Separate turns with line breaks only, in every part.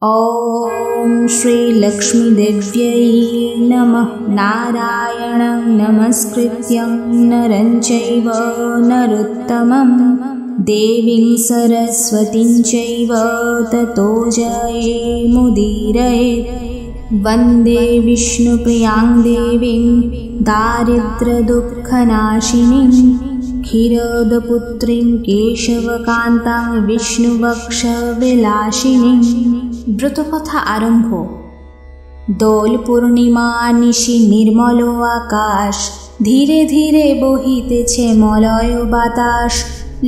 ॐ श्रीलक्ष्मीदेव्यै नमः। नारायणं नमस्कृत्यं नरं चैव नरोत्तमं देवीं सरस्वतीं चैव ततो जयेमुदीरयेत्। वन्दे विष्णुप्रियां देवीं दारिद्र्यदुःखनाशिनीं क्षीरोदपुत्रीं केशवकान्तां विष्णुवक्षविलासिनीं। ব্রতকথা আরম্ভ। দোল পূর্ণিমা নিশি নির্মল আকাশ, ধীরে ধীরে বহিতেছে মলয় বাতাস।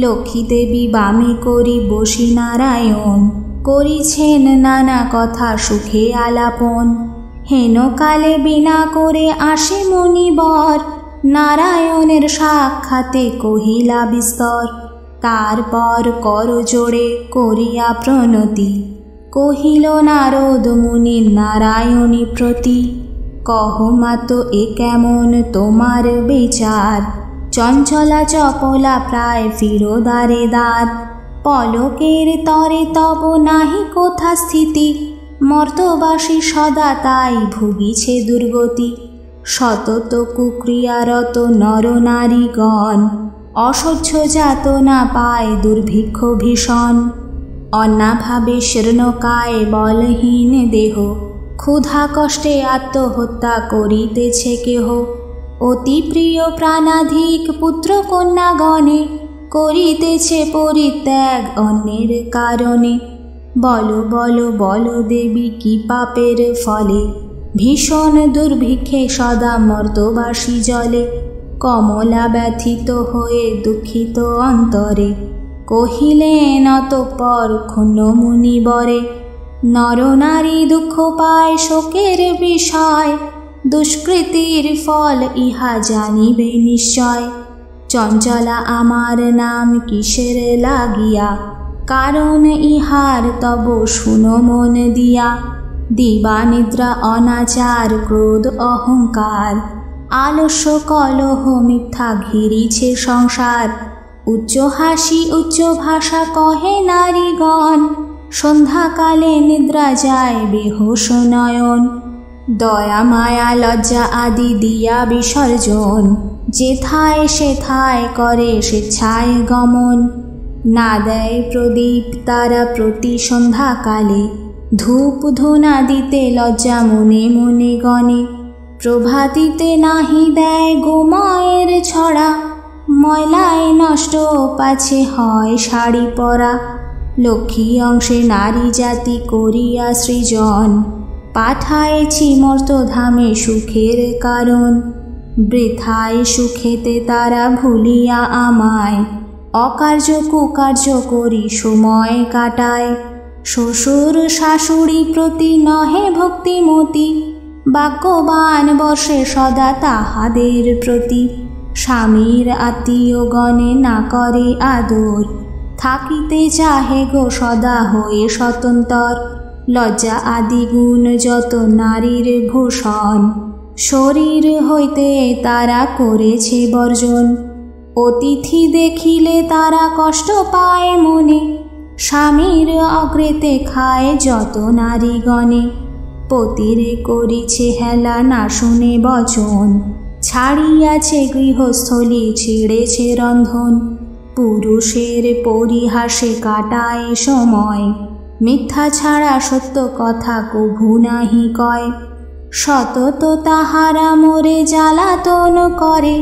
লক্ষ্মী দেবী বামে করি বসি নারায়ণ, করিছেন নানা কথা সুখে আলাপন। হেন কালে বিনা করে আসে মুনিবর, নারায়ণের সাক্ষাতে কহিলা বিস্তর। তারপর কর জোড়ে করিয়া প্রণতি, কহিল নারদ মুনি নারায়ণী প্রতি। কহ মাতো এ কেমন তোমার বিচার, চঞ্চলা চপলা প্রায় ফিরো দ্বারে দ্বার। পলকের তরে তব নাহি কোথা স্থিতি, মর্তবাসী সদা তাই ভুগিছে দুর্গতি। সতত কুক্রিয়ারত নর নারীগণ, অসহ্য যাতনা পায় দুর্ভিক্ষ ভীষণ। অন্নাভাবে শীর্ণকায় বলহীন দেহ, ক্ষুধা কষ্টে আত্মহত্যা করিতেছে কেহ। অতি প্রিয় প্রাণাধিক পুত্র কন্যাগণে, করিতেছে পরিত্যাগ অন্যের কারণে। বলো বলো বলো দেবী কি পাপের ফলে, ভীষণ দুর্ভিক্ষে সদা মর্তবাসী জলে। কমলা ব্যথিত হয়ে দুঃখিত অন্তরে, কহিলেন অতঃপর ক্ষুণ্ণ মুনিবরে। নর নারী দুঃখ পায় শোকের বিষয়, দুষ্কৃতির ফল ইহা জানিবে নিশ্চয়। চঞ্চলা আমার নাম কিসের লাগিয়া, কারণ ইহার তব শুনো মন দিয়া। দিবা নিদ্রা অনাচার ক্রোধ অহংকার, আলস্য কলহ মিথ্যা ঘিরিছে সংসার। উচ্চ হাসি উচ্চ ভাষা কহে নারীগণ, সন্ধ্যাকালে নিদ্রা যায় বেহোশ নয়ন। দয়া মায়া লজ্জা আদি দিয়া বিসর্জন, যেথায় সেথায় করে স্বেচ্ছায় গমন। না দেয় প্রদীপ তারা প্রতি সন্ধ্যাকালে, ধূপ ধুনা দিতে লজ্জা মনে মনে গণে। প্রভাতিতে নাহি দেয় গোময়ের ছড়া, ময়লায় নষ্ট পাছে হয় শাড়ি পরা। লক্ষ্মী অংশে নারী জাতি করিয়া সৃজন, পাঠায়েছি মর্তধামে সুখের কারণ। বৃথায় সুখেতে তারা ভুলিয়া আমায়, অকার্য কুকার্য করি সময় কাটায়। শ্বশুর শাশুড়ি প্রতি নহে ভক্তিমতি, বাক্যবান বর্ষে সদা তাহাদের প্রতি। স্বামীর আত্মীয়গণে না করে আদর, থাকিতে চাহে গো সদা হয়ে স্বতন্ত্র। লজ্জা আদি গুণ যত নারীর ভূষণ, শরীর হইতে তারা করেছে বর্জন। অতিথি দেখিলে তারা কষ্ট পায় মনে, স্বামীর অগ্রেতে খায় যত নারীগণে। পতিরে করিছে হেলা না শুনে বচন, ছাড়িয়াছে গৃহস্থলী ছেড়েছে রন্ধন। পুরুষের পরিহাসে কাটায় সময়, মিথ্যা ছাড়া সত্য কথা কভু নাহি কয়। সতত তাহারা মোরে জ্বালাতন করে,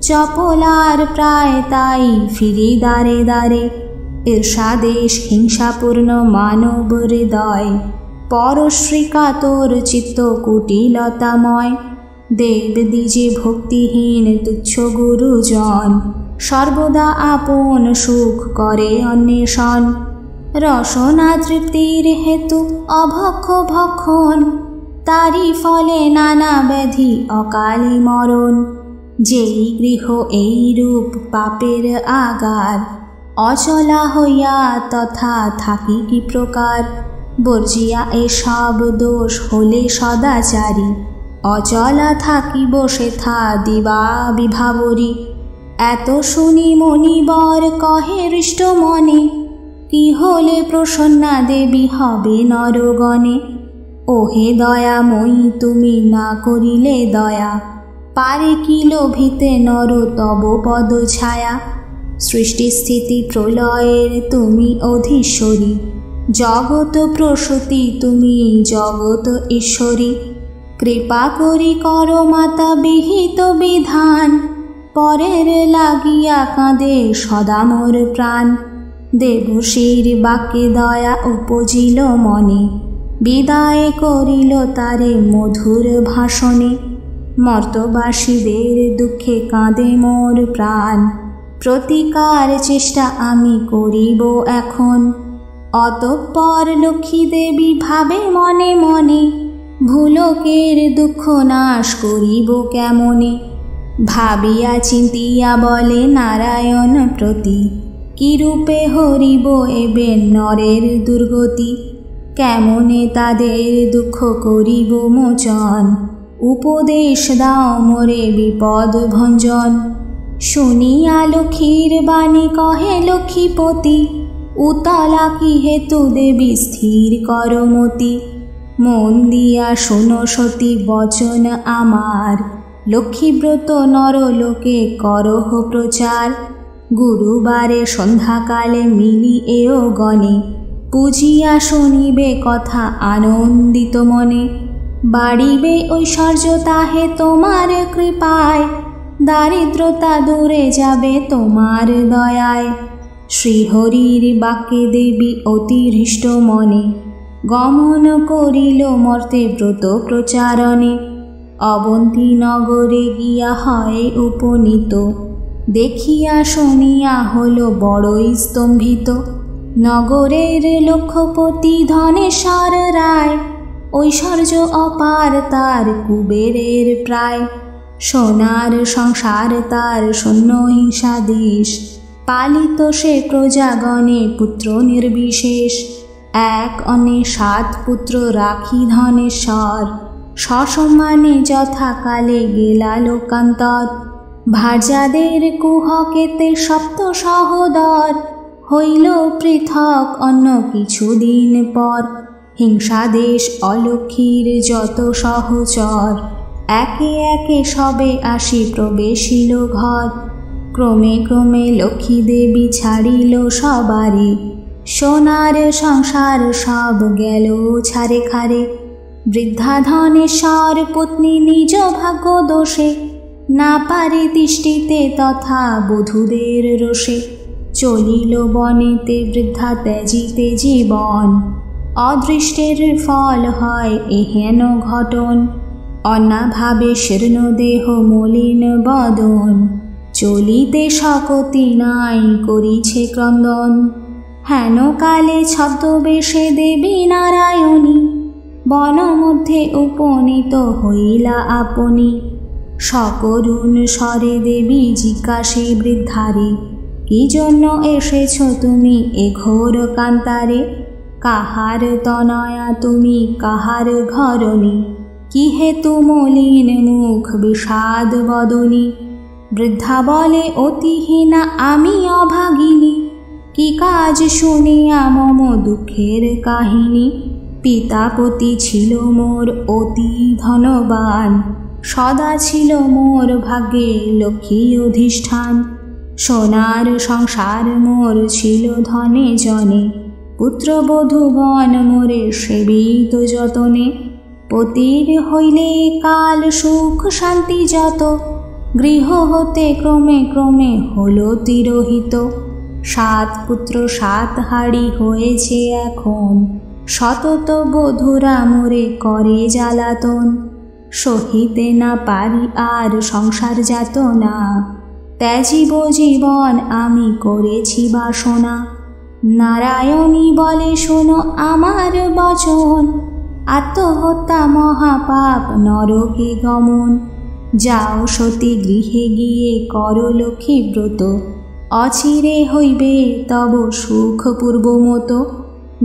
চপলার প্রায় তাই ফিরি দ্বারে দ্বারে। ঈর্ষাদেশ হিংসাপূর্ণ মানব হৃদয়, পরশ্রী কাতর চিত্ত কুটিলতাময়। দেব দ্বিজে ভক্তিহীন তুচ্ছ গুরুজন, সর্বদা আপন সুখ করে অন্বেষণ। রসনা তৃপ্তির হেতু অভক্ষ ভক্ষণ, তারি ফলে নানা ব্যাধি অকালে মরণ। যেই গৃহ এই রূপ পাপের আগার, অচলা হইয়া তথা থাকি কি প্রকার। বর্জিয়া এসব দোষ হলে সদাচারী, অচলা থাকিব সেথা দিবা বিভাবরী। এত শুনি মনিবর কহে হৃষ্ট মনে, কি হলে প্রসন্না দেবী হবে নরগণে। ওহে দয়াময়ী তুমি না করিলে দয়া, পারে কি লোভিতে নর তব পদ ছায়া। সৃষ্টি স্থিতি প্রলয়ের তুমি অধীশ্বরী, জগত প্রসূতি তুমি জগত ঈশ্বরী। কৃপা করি কর মাতা বিহিত বিধান, পরের লাগিয়া কাঁদে সদা মোর প্রাণ। দেবশীর বাক্যে দয়া উপজিল মনে, বিদায় করিল তারে মধুর ভাষণে। মর্তবাসীদের দুঃখে কাঁদে মোর প্রাণ, প্রতিকার চেষ্টা আমি করিব এখন। অতঃপর লক্ষ্মী দেবী ভাবে মনে মনে, ভুলকের দুঃখ নাশ করিব কেমনে। ভাবিয়া চিন্তিয়া বলে নারায়ণ প্রতি, কিরূপে হরিব এবে নরের দুর্গতি। কেমনে তাদের দুঃখ করিব মোচন, উপদেশ দাও মোরে বিপদ ভঞ্জন। শুনিয়া লক্ষ্মীর বাণী কহে লক্ষ্মীপতি, উতলা কি হেতু দেবী স্থির করমতি। মন দিয়া শোনো সতী বচন আমার, লক্ষ্মীব্রত নরলোকে করহ প্রচার। গুরুবারে সন্ধ্যাকালে মিলি এও গণে, পুজিয়া শুনিবে কথা আনন্দিত মনে। বাড়িবে ঐশ্বর্য তাহে তোমার কৃপায়, দারিদ্রতা দূরে যাবে তোমার দয়ায়। শ্রীহরির বাক্যে দেবী অতি হৃষ্ট মনে, গমন করিল মর্তে ব্রত প্রচারণে। অবন্তী নগরে গিয়া হয় উপনীত, দেখিয়া শুনিয়া হল বড়ই স্তম্ভিত। নগরের লক্ষ্যপতি ধনেশ্বর রায়, ঐশ্বর্য অপার তার কুবেরের প্রায়। সোনার সংসার তার শূন্য হিংসাদেশ, পালিত সে প্রজাগণে পুত্র নির্বিশেষ। এক অনে 7 পুত্র রাখি ধনেশ্বর, সসম্মানে যথাকালে গেলা লোকান্তর। ভার্যাদের কুহকেতে সপ্ত সহোদর, হইল পৃথক অন্য কিছুদিন পর। হিংসাদেশ অলক্ষীর যত সহচর, একে একে সবে আসি প্রবেশিল ঘর। ক্রমে ক্রমে লক্ষ্মী দেবী ছাড়িল সবারে, সোনার সংসার সব গেল ছারে খারে। বৃদ্ধা ধনেশ্বর পত্নী নিজ ভাগ্য দোষে, না পারে তিষ্ঠিতে তথা বধূদের রোষে। চলিল বনেতে বৃদ্ধা ত্যাজিতে জীবন, অদৃষ্টের ফল হয় এহেন ঘটন। অন্নাভাবে শীর্ণ দেহ মলিন বদন, চলিতে শকতি নাই করিছে ক্রন্দন। হেন কালে ছদ্মবেশে দেবী নারায়ণী, বন মধ্যে উপনীত হইলা আপনি। সকরুণ স্বরে দেবী জিজ্ঞাসে বৃদ্ধারে, কি জন্য এসেছ তুমি এ ঘোর কান্তারে? কাহার তনয়া তুমি কাহার ঘরণী, কি হেতু মলিন মুখ বিষাদ বদনী? বৃদ্ধা বলে অতিহীনা আমি অভাগিনী, কি কাজ শুনিয়া মম দুঃখের কাহিনী। পিতাপতি ছিল মোর অতি ধনবান, সদা ছিল মোর ভাগ্যে লক্ষ্মী অধিষ্ঠান। সোনার সংসার মোর ছিল ধনে জনে, পুত্রবধূগণ মোরে সেবিত যতনে। পতির হইলে কাল সুখ শান্তি যত, গৃহ হতে ক্রমে ক্রমে হল তিরোহিত। 7 পুত্র 7 হাড়ি হয়েছে এখন, সতত বধূরা মোরে করে জ্বালাতন। সহিতে না পারি আর সংসার যাতনা, ত্যাজিব জীবন আমি করেছি বাসনা। নারায়ণী বলে শোনো আমার বচন, আত্মহত্যা মহাপাপ নরকে গমন। যাও সতী গৃহে গিয়ে কর লক্ষ্মী ব্রত, অচিরে হইবে তব সুখ পূর্বমত।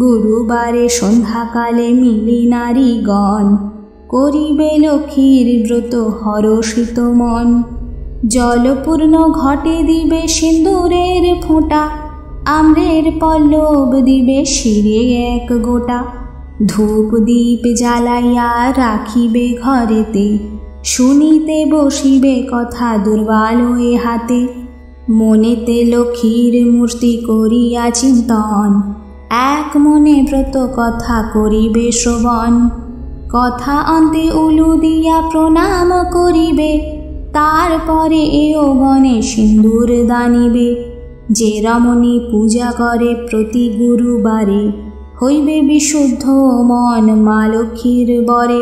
গুরুবারে সন্ধ্যাকালে মিলি নারীগণ, করিবে লক্ষ্মীর ব্রত হরষিত মন। জলপূর্ণ ঘটে দিবে সিন্দুরের ফোঁটা, আম্রের পল্লব দিবে শিরে এক গোটা, ধূপ দীপ জ্বালাইয়া রাখিবে ঘরেতে, শুনিতে বসিবে কথা দুর্বালয়ে হাতে। মনেতে লক্ষ্মীর মূর্তি করিয়া চিন্তন, এক মনে ব্রত কথা করিবে শ্রবণ। কথা অন্তে উলু দিয়া প্রণাম করিবে, তারপরে এও গণে সিন্দুর দানিবে। যে রমণী পূজা করে প্রতি গুরুবারে, হইবে বিশুদ্ধ মন মা লক্ষ্মীর বরে।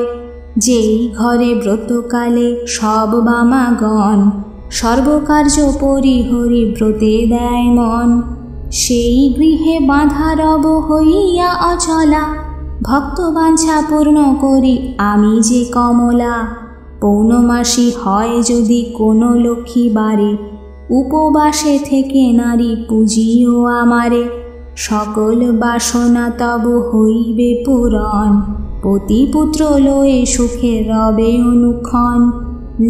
যেই ঘরে ব্রতকালে সব বামাগণ, সর্বকার্য পরিহরি ব্রতে দেয় মন। সেই গৃহে বাঁধা রব হইয়া অচলা, ভক্ত বাঞ্ছা পূর্ণ করি আমি যে কমলা। পৌর্ণমাসী হয় যদি কোনো লক্ষ্মী বারে, উপবাসে থেকে নারী পুজিও আমারে। সকল বাসনা তব হইবে পূরণ, পতিপুত্র লয়ে সুখে রবে অনুক্ষণ।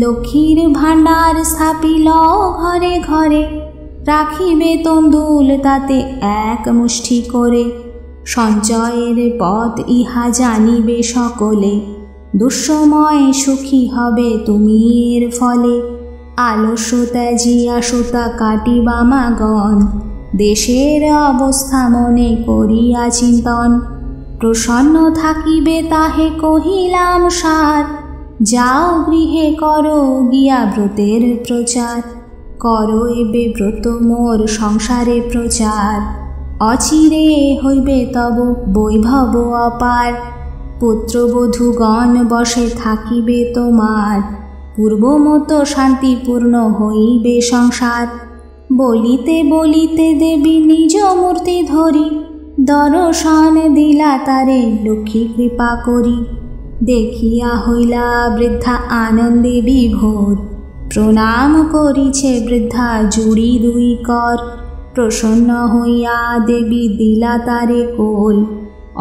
লক্ষ্মীর ভাণ্ডার স্থাপিল ঘরে ঘরে, রাখিবে তন্দুল তাতে এক মুষ্টি করে। সঞ্চয়ের পথ ইহা জানিবে সকলে, দুঃসময়ে সুখী হবে তুমি এর ফলে। আলস্য ত্যাজিয়া সুতা কাটিবা মাগণ, দেশের অবস্থা মনে করিয়া চিন্তন। প্রসন্ন থাকিবে তাহে কহিলাম সার, যাও গৃহে করো গিয়া ব্রতের প্রচার। করো এবে ব্রত মোর সংসারে প্রচার, অচিরে হইবে তব বৈভব অপার। পুত্রবধূগণ বসে থাকিবে তোমার, পূর্বমতো শান্তিপূর্ণ হইবে সংসার। বলিতে বলিতে দেবী নিজ মূর্তি ধরি, দর্শন দিলা তারে লক্ষ্মী কৃপা করি। দেখিয়া হইলা বৃদ্ধা আনন্দে বিভোর, প্রণাম করিছে বৃদ্ধা জুড়ি দুই কর। প্রসন্ন হইয়া দেবী দিলা তারে কোল,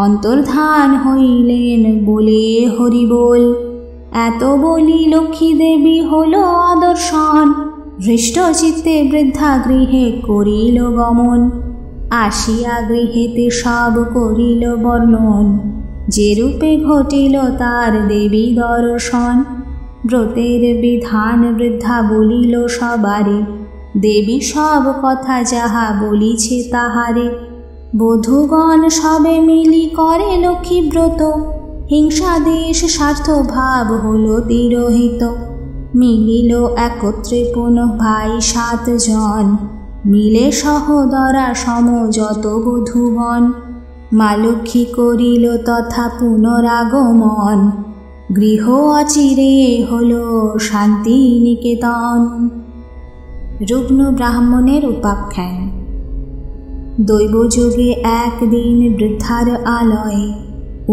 অন্তর্ধান হইলেন বলে হরি বল। এত বলি লক্ষ্মী দেবী হল আদর্শন, হৃষ্ট চিত্তে বৃদ্ধা গৃহে করিল গমন। আসিয়া গৃহেতে সব করিল বর্ণন, যে রূপে ঘটিল তার দেবী দর্শন। ব্রতের বিধান বৃদ্ধা বলিল সবারে, দেবী সব কথা যাহা বলিছে তাহারে। বধূগণ সবে মিলি করে লক্ষ্মী ব্রত, হিংসা দেশ স্বার্থ ভাব হল তিরোহিত। মিলিল একত্রে পুনঃ ভাই 7 জন, মিলে সহোদরা সম যত বধূগণ। মা লক্ষ্মী করিল তথা পুনরাগমন, গৃহ অচিরে হল শান্তি নিকেতন। রুগ্ন ব্রাহ্মণের উপাখ্যান। দৈবযোগে একদিন বৃদ্ধার আলয়ে,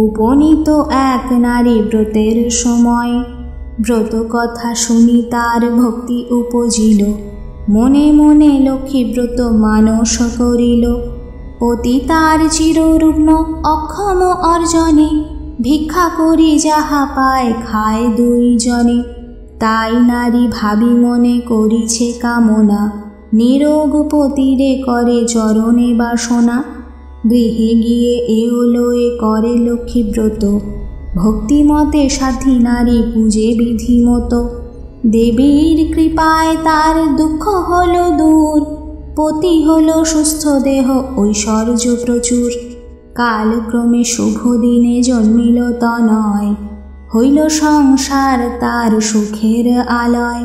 উপনীত এক নারী ব্রতের সময়। ব্রত কথা শুনি তার ভক্তি উপজিল, মনে মনে লক্ষ্মী ব্রত মানস করিল। পতি তার চিররুগ্ন অক্ষম অর্জনে, ভিক্ষা করি যাহা পায় খায় 2 জনে। তাই নারী ভাবি মনে করিছে কামনা, নিরোগ পতিরে করে চরণে বাসনা। গৃহে গিয়ে এও লয়ে করে লক্ষ্মী ব্রত, ভক্তিমতে সাথী নারী পূজে বিধিমতো। দেবীর কৃপায় তার দুঃখ হল দূর, পতি হল সুস্থ দেহ ঐশ্বর্য প্রচুর। কালক্রমে শুভ দিনে জন্মিল তনয়, হইল সংসার তার সুখের আলয়।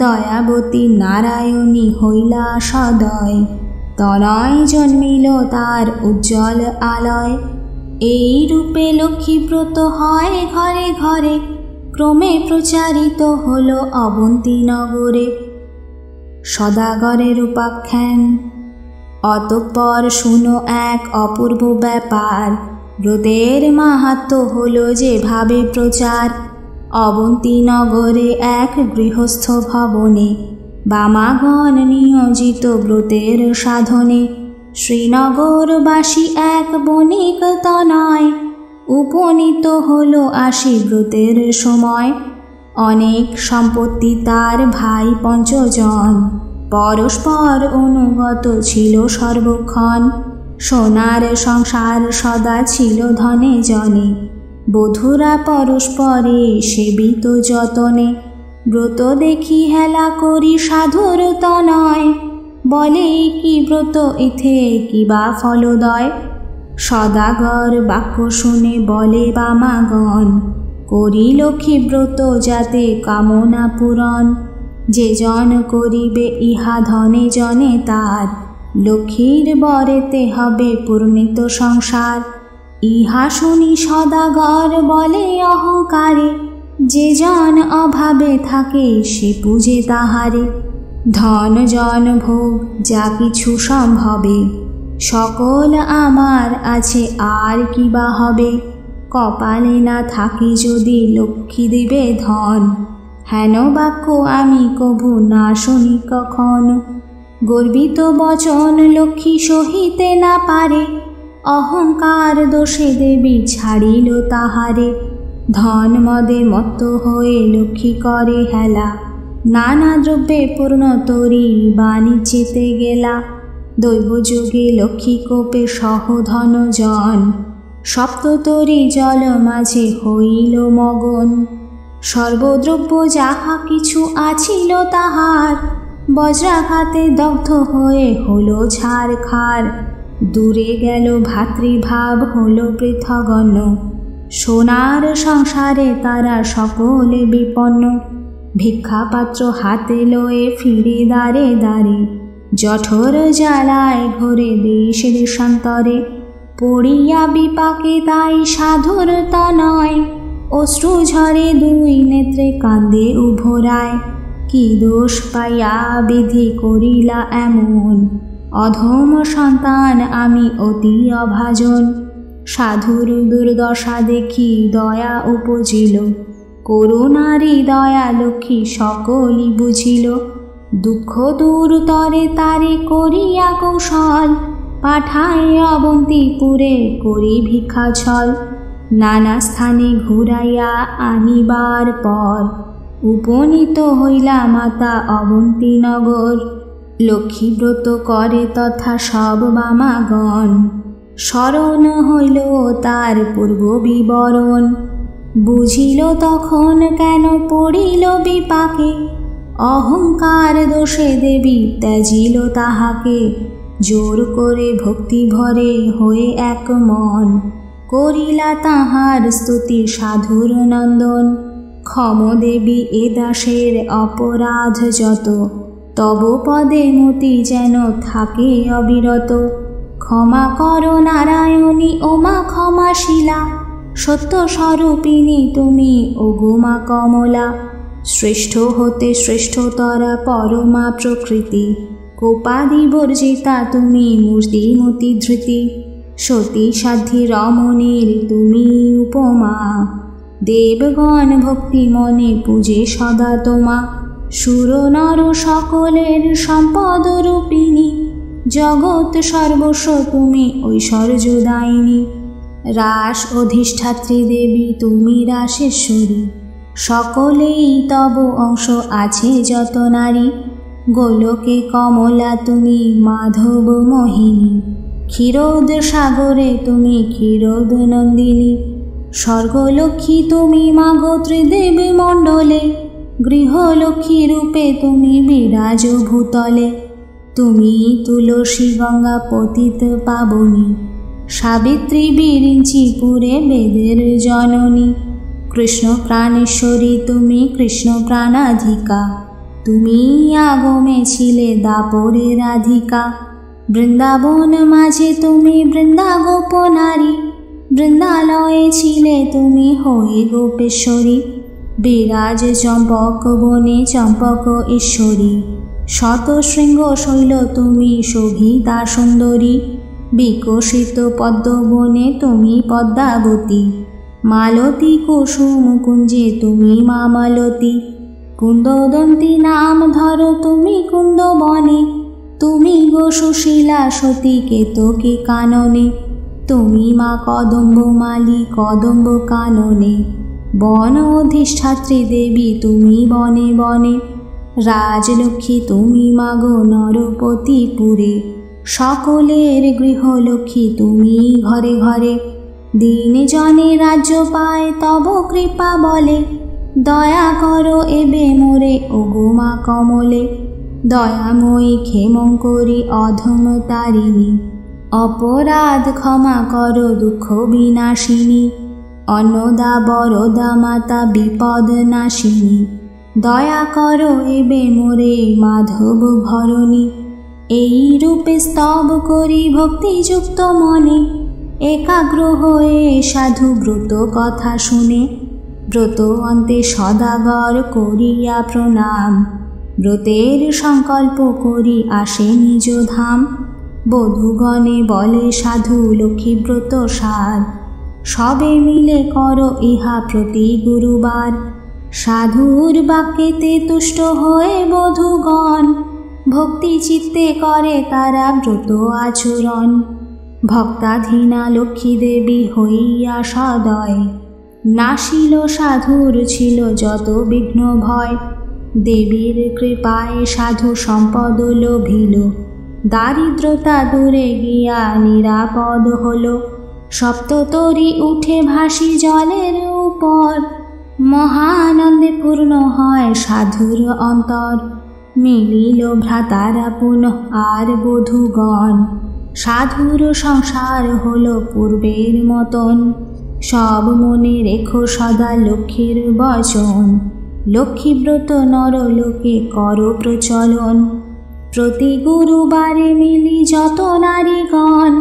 দয়াবতী নারায়ণী হইলা সদয়, তনয় জন্মিল তার উজ্জ্বল আলয়। এই রূপে লক্ষ্মী ব্রত হয় ঘরে ঘরে, ক্রমে প্রচারিত হল অবন্তী নগরে। সদাগরের উপাখ্যান। অতঃপর শুনো এক অপূর্ব ব্যাপার, ব্রতের মাহাত্ম্য হল যেভাবে প্রচার। অবন্তী নগরে এক গৃহস্থ ভবনে, বামাগণ নিয়োজিত ব্রতের সাধনে। শ্রীনগরবাসী এক বণিক তনয়, উপনীত হল আসি ব্রতের সময়। অনেক সম্পত্তি তার ভাই 5 জন, পরস্পর অনুগত ছিল সর্বক্ষণ। সোনার সংসার সদা ছিল ধনে জনে, বধূরা পরস্পরে সেবিত যতনে। ব্রত দেখি হেলা করি সাধুর তনয়, বলে কি ব্রত ইথে কিবা ফলদয়। সদাগর বাক্য শুনে বলে বামাগণ, করি লক্ষ্মী ব্রত যাতে কামনা পূরণ। যে জন করিবে ইহা ধনে জনে তার, লক্ষ্মীর বরেতে হবে পূর্ণিত সংসার। ইহা শুনি সদাগর বলে অহংকারে, যে জন অভাবে থাকে সে পূজে তাহারে। ধন জন ভোগ যা কিছু সম্ভবে, সকল আমার আছে আর কিবা হবে। কপালে না থাকি যদি লক্ষ্মী দেবে ধন, হেন বাক্য আমি কভু না শুনি কখন। গর্বিত বচন লক্ষ্মী সহিতে না পারে, অহংকার দোষে দেবী ছাড়িল তাহারে। ধন মদে মত্ত হয়ে লক্ষ্মী করে হেলা, নানা দ্রব্যে পূর্ণ তরি বাণিজ্যেতে গেলা। দৈবযোগে লক্ষ্মী কোপে সহ ধন জন, সপ্ততরি জল মাঝে হইল মগন। সর্বদ্রব্য যাহা কিছু আছিল তাহার, বজ্রাঘাতে দগ্ধ হয়ে হলো ছারখার। দূরে গেল ভাতৃভাব হলো পৃথগণ্য, সোনার সংসারে তারা সকলে বিপন্ন। ভিক্ষাপাত্র হাতে লয়ে ফিরে দ্বারে দ্বারে, জঠর জ্বালায় ঘোরে দেশ দেশান্তরে। পড়িয়া বিপাকে তাই সাধুর তনয়, অশ্রু ঝরে দুই নেত্রে কান্দে উভরায়। কি দোষ পাইয়া বিধি করিলা এমন, অধম সন্তান আমি অতি অভাজন। সাধুর দুর্দশা দেখি দয়া উপজিল, করুণারি দয়া লক্ষ্মী সকলই বুঝিল। দুঃখ দূর তরে তারে করিয়া কৌশল, পাঠায় অবন্তীপুরে করি ভিক্ষা ছল। নানা স্থানে ঘুরাইয়া আনিবার পর, উপনীত হইলা মাতা অবন্তীনগর। লক্ষ্মী ব্রত করে তথা সব বামাগণ, স্মরণ হইল তার পূর্ব বিবরণ। বুঝিল তখন কেন পড়িল বিপাকে, অহংকার দোষে দেবী ত্যাজিল তাহাকে। জোর করে ভক্তি ভরে হয়ে এক মন, করিলা তাহার স্তুতি সাধুর নন্দন। ক্ষম দেবী এ দাসের অপরাধ যত, তব পদে মতি যেন থাকে অবিরত। ক্ষমা কর নারায়ণী ওমা ক্ষমাশীলা, সত্য স্বরূপিণী তুমি ওগোমা কমলা। শ্রেষ্ঠ হতে শ্রেষ্ঠতরা পরমা প্রকৃতি, কোপাদি বর্জিতা তুমি মূর্তিমতি ধৃতি। সতী সাধ্যি রমণীর তুমি উপমা, দেবগণ ভক্তি মনে পূজে সদা তোমা। সুর নর সকলের সম্পদ রূপিণী, জগৎ সর্বস্ব তুমি ঐশ্বর্যদায়িনী। রাস অধিষ্ঠাত্রী দেবী তুমি রাসেশ্বরী, সকলেই তব অংশ আছে যত নারী। গোলকে কমলা তুমি মাধব মোহিনী, ক্ষীরোদ সাগরে তুমি ক্ষীরোদ নন্দিনী। স্বর্গলক্ষ্মী তুমি মাগো ত্রিদেব মণ্ডলে, গৃহলক্ষ্মী রূপে তুমি বিরাজ ভূতলে। তুমি তুলসী গঙ্গা পতিত পাবনী, সাবিত্রী বিরিঞ্চিপুরে বেদের জননী। কৃষ্ণ প্রাণেশ্বরী তুমি কৃষ্ণ প্রাণাধিকা, তুমি আগমে ছিলে দাপরে রাধিকা। বৃন্দাবন মাঝে তুমি বৃন্দা গোপনারী, বৃন্দালয়ে ছিলে তুমি হয়ে গোপেশ্বরী। বিরাজ চম্পক বনে চম্পক ঈশ্বরী, শত শৃঙ্গ শৈল তুমি শোভিতা সুন্দরী। বিকশিত পদ্মবনে তুমি পদ্মাবতী, মালতী কুসুম কুঞ্জে তুমি মা মালতী। কুন্দদন্তী নাম ধরো তুমি কুন্দবনে, তুমি গো সুশীলা সতী কেতকী কাননে। তুমি মা কদম্ব মালি কদম্ব কাননে, বন অধিষ্ঠাত্রী দেবী তুমি বনে বনে। রাজলক্ষ্মী তুমি মাগো নরপতিপুরে, সকলের গৃহলক্ষ্মী তুমি ঘরে ঘরে। দিনে জনে রাজ্য পায় তব কৃপা বলে, দয়া করো এবে মোরে ওগো মা কমলে। দয়াময়ী ক্ষেমঙ্করী অধম তারিণী, অপরাধ ক্ষমা করো দুঃখ বিনাশিনী। অন্নদা বরদা মাতা বিপদ নাশিনী, দয়া করো এবে মোরে মাধব ঘরণী। এই রূপে স্তব করি ভক্তিযুক্ত মনে, একাগ্র হয়ে সাধু ব্রত কথা শুনে। ব্রত অন্তে সদাগর করিয়া প্রণাম, ব্রতের সংকল্প করি আসে নিজ ধাম। বধূগণে বলে সাধু লক্ষ্মী ব্রত সার, সবে মিলে করো ইহা প্রতি গুরুবার। সাধুর বাক্যেতে তুষ্ট হয়ে বধূগণ, ভক্তি চিত্তে করে তারা ব্রত আচরণ। ভক্তাধীনা লক্ষ্মী দেবী হইয়া সদয়, নাশিল সাধুর ছিল যত বিঘ্ন ভয়। দেবীর কৃপায় সাধু সম্পদ লোভিল, দারিদ্রতা দূরে গিয়া নিরাপদ হল। সপ্ততরী উঠে ভাসি জলের উপর, মহানন্দে পূর্ণ হয় সাধুর অন্তর। মিলিল ভ্রাতারা পুনঃ আর বধূগণ, সাধুর সংসার হল পূর্বের মতন। সব মনে রেখো সদা লক্ষ্মীর বচন, লক্ষ্মীব্রত নরলোকে করো প্রচলন। প্রতি গুরুবারে মিলি যত নারীগণ,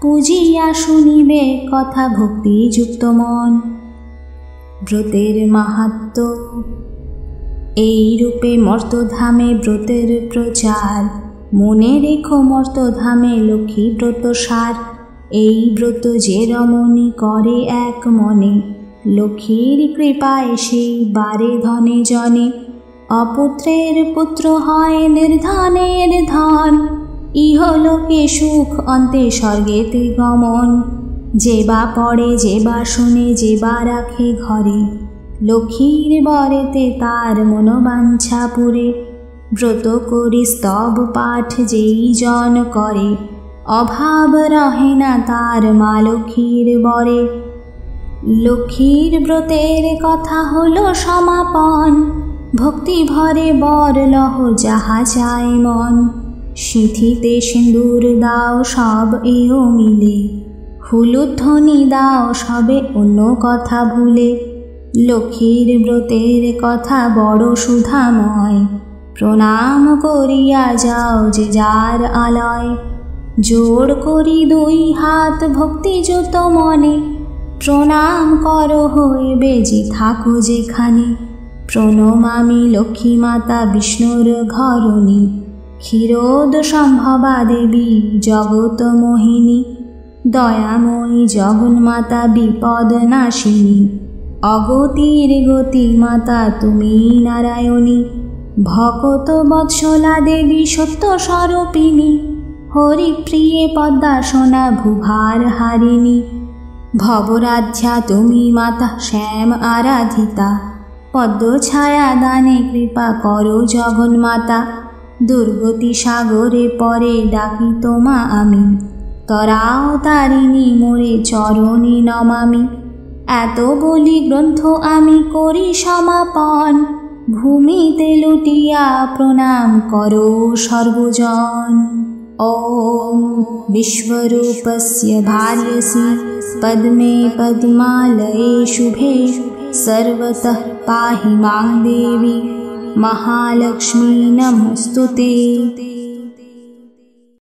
পূজিয়া শুনিবে কথা ভক্তিযুক্ত মন। ব্রতের মাহাত্ম্য এই রূপে মর্তধামে ব্রতের প্রচার, মনে রেখো মর্তধামে লক্ষ্মী ব্রত সার। এই ব্রত যে রমণী করে এক মনে, লক্ষ্মীর কৃপায় সেই বারে ধনে জনে। অপুত্রের পুত্র হয় নির্ধনের ধন, ইহলোকে সুখ অন্তে স্বর্গেতে গমন। যে বা পড়ে যে বা শুনে যে বা রাখে ঘরে, লক্ষ্মীর বরেতে তার মনোবাঞ্ছা পুরে। ব্রত করি স্তব পাঠ যেই জন করে, অভাব রহে না তার মা লক্ষ্মীর বরে। লক্ষ্মীর ব্রতের কথা হলো সমাপন, ভক্তি ভরে বর লহ যাহা চায় মন। সিঁথিতে সিন্দুর দাও সব এও মিলে, হুলুধ্বনি দাও সবে অন্য কথা ভুলে। লক্ষ্মীর ব্রতের কথা বড় সুধাময়, প্রণাম করিয়া যাও যে যার আলয়। জোড় করি দুই হাত ভক্তিযুত মনে, প্রণাম করো হইবে যে থাকো যেখানে। প্রণমামি লক্ষ্মী মাতা বিষ্ণুর ঘরণী, ক্ষীরোদ সম্ভবা দেবী জগত মোহিনী। দয়াময়ী জগন্মাতা বিপদ নাশিনী, অগতির গতি মাতা তুমি নারায়ণী। ভকত বৎসলা দেবী সত্য স্বরূপিণী, হরিপ্রিয়ে পদ্মাসনা ভুভার হারিণী। ভবরাধ্যা তুমি মাতা শ্যাম আরাধিতা, পদ্ম ছায়া দানে কৃপা করো জগন্মাতা। দুর্গতি সাগরে পরে ডাকি তোমা আমি, তরাও তারিণী মোরে চরণে নমামি। এত বলি গ্রন্থ আমি করি সমাপন, ভূমিতে লুটিয়া প্রণাম করো সর্বজন। ওম विश्वरूपस्य भार्यसि पद्मे पद्मालये शुभे, सर्वतः पाहि मां देवी महालक्ष्मी नमस्तुते।